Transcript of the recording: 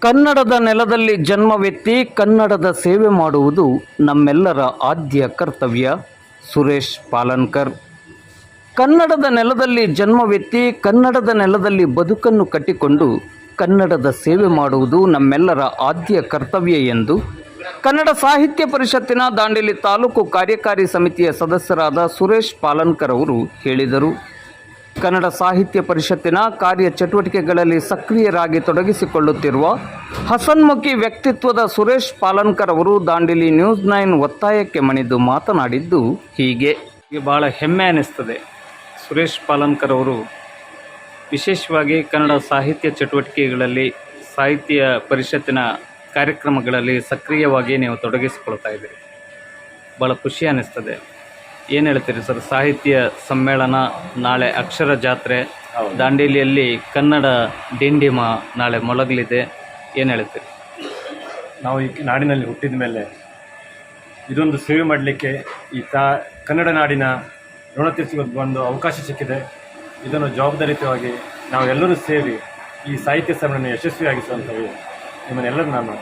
ಕನ್ನಡದ ನೆಲದಲ್ಲಿ ಜನ್ಮವೆತ್ತಿ ಕನ್ನಡದ ಸೇವೆ ಮಾಡುವುದು ನಮ್ಮೆಲ್ಲರ ಆದ್ಯ ಕರ್ತವ್ಯ. ಸುರೇಶ್ ಪಾಲನ್ಕರ್. ಕನ್ನಡದ ನೆಲದಲ್ಲಿ ಜನ್ಮವೆತ್ತಿ ಕನ್ನಡದ ನೆಲದಲ್ಲಿ ಬದುಕನ್ನು ಕಟ್ಟಿಕೊಂಡು ಕನ್ನಡದ ಸೇವೆ ಮಾಡುವುದು ನಮ್ಮೆಲ್ಲರ ಆದ್ಯ ಕರ್ತವ್ಯ ಎಂದು ಕನ್ನಡ ಸಾಹಿತ್ಯ ಪರಿಷತ್ತಿನ ದಾಂಡೇಲಿ ತಾಲೂಕು ಕಾರ್ಯಕಾರಿ ಸಮಿತಿಯ ಸದಸ್ಯರಾದ ಸುರೇಶ್ ಪಾಲನ್ಕರ್ ಅವರು ಹೇಳಿದರು. ಕನ್ನಡ ಸಾಹಿತ್ಯ ಪರಿಷತ್ತಿನ ಕಾರ್ಯ ಚಟುವಟಿಕೆಗಳಲ್ಲಿ ಸಕ್ರಿಯರಾಗಿ ತೊಡಗಿಸಿಕೊಳ್ಳುತ್ತಿರುವ ಹಸನ್ಮುಖಿ ವ್ಯಕ್ತಿತ್ವದ ಸುರೇಶ್ ಪಾಲನ್ಕರ್ ಅವರು ದಾಂಡೇಲಿ ನ್ಯೂಸ್ 9 ಒತ್ತಾಯಕ್ಕೆ ಮಣಿದು ಮಾತನಾಡಿದ್ದು ಹೀಗೆ. ಬಹಳ ಹೆಮ್ಮೆ ಅನ್ನಿಸ್ತದೆ. ಸುರೇಶ್ ಪಾಲನ್ಕರ್ ಅವರು ವಿಶೇಷವಾಗಿ ಕನ್ನಡ ಸಾಹಿತ್ಯ ಚಟುವಟಿಕೆಗಳಲ್ಲಿ ಸಾಹಿತ್ಯ ಪರಿಷತ್ತಿನ ಕಾರ್ಯಕ್ರಮಗಳಲ್ಲಿ ಸಕ್ರಿಯವಾಗಿ ನೀವು ತೊಡಗಿಸಿಕೊಳ್ತಾ ಇದ್ದೀರಿ. ಭಾಳ ಖುಷಿ ಅನ್ನಿಸ್ತದೆ. ಏನು ಹೇಳ್ತೀರಿ ಸರ್? ಸಾಹಿತ್ಯ ಸಮ್ಮೇಳನ ನಾಳೆ, ಅಕ್ಷರ ಜಾತ್ರೆ ದಾಂಡೇಲಿಯಲ್ಲಿ, ಕನ್ನಡ ಡಿಂಡಿಮ ನಾಳೆ ಮೊಳಗಲಿದೆ. ಏನು ಹೇಳ್ತೀರಿ? ನಾವು ಈ ನಾಡಿನಲ್ಲಿ ಹುಟ್ಟಿದ ಮೇಲೆ ಇದೊಂದು ಸೇವೆ ಮಾಡಲಿಕ್ಕೆ ಈ ಕನ್ನಡ ನಾಡಿನ ಋಣ ತೀರಿಸುವ ಒಂದು ಅವಕಾಶ ಸಿಕ್ಕಿದೆ. ಇದನ್ನು ಜವಾಬ್ದಾರಿಯುತವಾಗಿ ನಾವೆಲ್ಲರೂ ಸೇರಿ ಈ ಸಾಹಿತ್ಯ ಸಮ್ಮೇಳನ ಯಶಸ್ವಿಯಾಗಿಸುವಂಥದ್ದು ನಿಮ್ಮನ್ನೆಲ್ಲರೂ ನಾನು